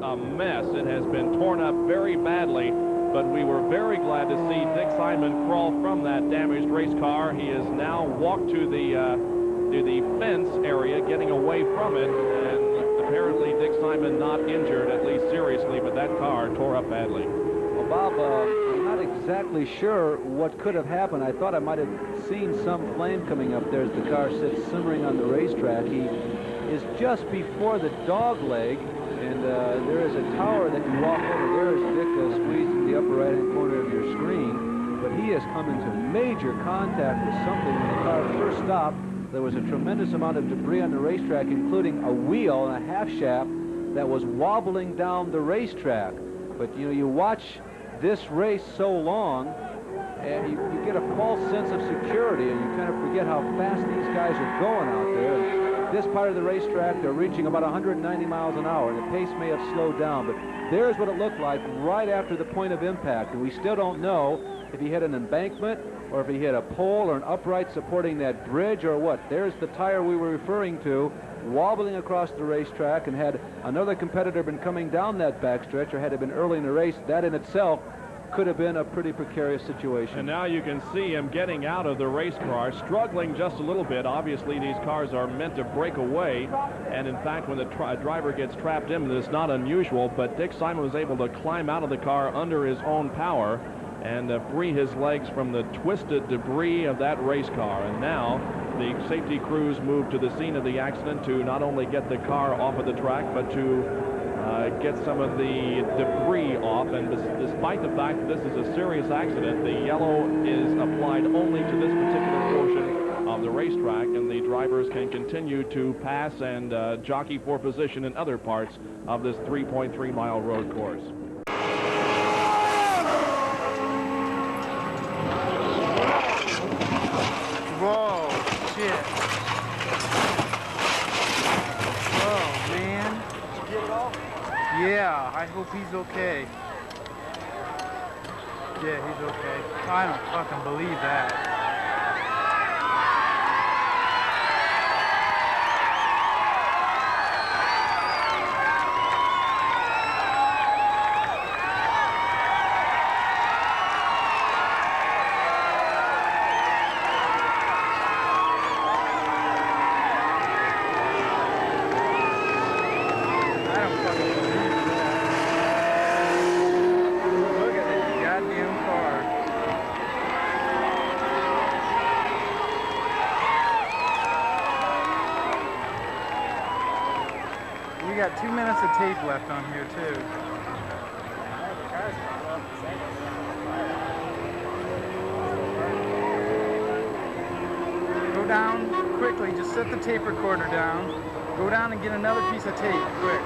a mess. It has been torn up very badly, but we were very glad to see Dick Simon crawl from that damaged race car. He has now walked to the fence area, getting away from it, and apparently Dick Simon not injured, at least seriously, but that car tore up badly. Well, Bob, I'm not exactly sure what could have happened. I thought I might have seen some flame coming up there as the car sits simmering on the racetrack. He is just before the dog leg, and there is a tower that you walk over. There is Dick squeezed in the upper right-hand corner of your screen, but he has come into major contact with something. When the car first stopped, there was a tremendous amount of debris on the racetrack, including a wheel and a half shaft that was wobbling down the racetrack. But you know, you watch this race so long, and you get a false sense of security, and you kind of forget how fast these guys are going out there. And this part of the racetrack, they're reaching about 190 miles an hour, and the pace may have slowed down, but there's what it looked like right after the point of impact. And we still don't know if he hit an embankment or if he hit a pole or an upright supporting that bridge or what. There's the tire we were referring to, wobbling across the racetrack, and had another competitor been coming down that backstretch, or had it been early in the race, that in itself could have been a pretty precarious situation. And now you can see him getting out of the race car, struggling just a little bit. Obviously, these cars are meant to break away, and in fact, when the driver gets trapped in, it's not unusual, but Dick Simon was able to climb out of the car under his own power and free his legs from the twisted debris of that race car. And now the safety crews move to the scene of the accident to not only get the car off of the track, but to get some of the debris off. And despite the fact that this is a serious accident, the yellow is applied only to this particular portion of the racetrack, and the drivers can continue to pass and jockey for position in other parts of this 3.3-mile road course. Whoa, shit. Whoa, man. Did you get it all? Yeah, I hope he's okay. Yeah, he's okay. I don't fucking believe that. We got 2 minutes of tape left on here, too. Go down quickly. Just set the tape recorder down. Go down and get another piece of tape, quick.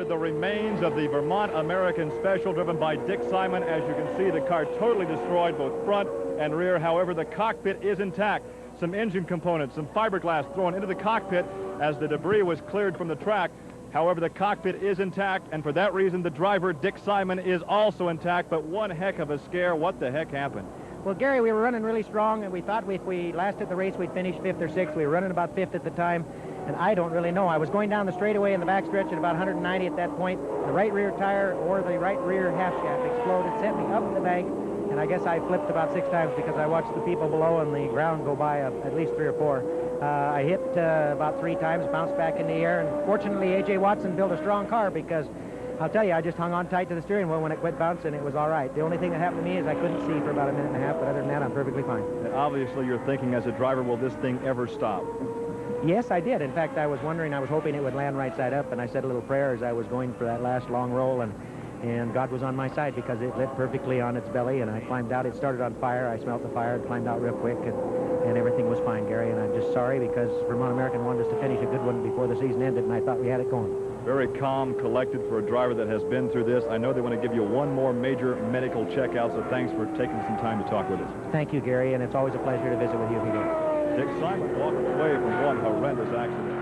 The remains of the Vermont American Special driven by Dick Simon. As you can see, the car totally destroyed, both front and rear. However, the cockpit is intact. Some engine components, some fiberglass thrown into the cockpit as the debris was cleared from the track. However, the cockpit is intact, and for that reason, the driver, Dick Simon, is also intact. But one heck of a scare. What the heck happened? Well, Gary, we were running really strong, and we thought if we lasted the race, we'd finish 5th or 6th. We were running about 5th at the time, and I don't really know. I was going down the straightaway in the backstretch at about 190 at that point. The right rear tire or the right rear half shaft exploded, sent me up the bank, and I guess I flipped about 6 times because I watched the people below and the ground go by at least 3 or 4. I hit about 3 times, bounced back in the air, and fortunately A.J. Watson built a strong car, because I'll tell you, I just hung on tight to the steering wheel. When it quit bouncing, it was all right. The only thing that happened to me is I couldn't see for about a minute and a half, but other than that, I'm perfectly fine. And obviously, you're thinking as a driver, will this thing ever stop? Yes, I did. In fact, I was hoping it would land right side up, and I said a little prayer as I was going for that last long roll, and God was on my side, because it lit perfectly on its belly, and I climbed out. It started on fire. I smelt the fire and climbed out real quick, and everything was fine, Gary, and I'm just sorry because Vermont American wanted us to finish a good one before the season ended, and I thought we had it going. Very calm, collected for a driver that has been through this. I know they want to give you one more major medical checkout, so thanks for taking some time to talk with us. Thank you, Gary, and it's always a pleasure to visit with you if you do. Dick Simon walking away from one horrendous accident.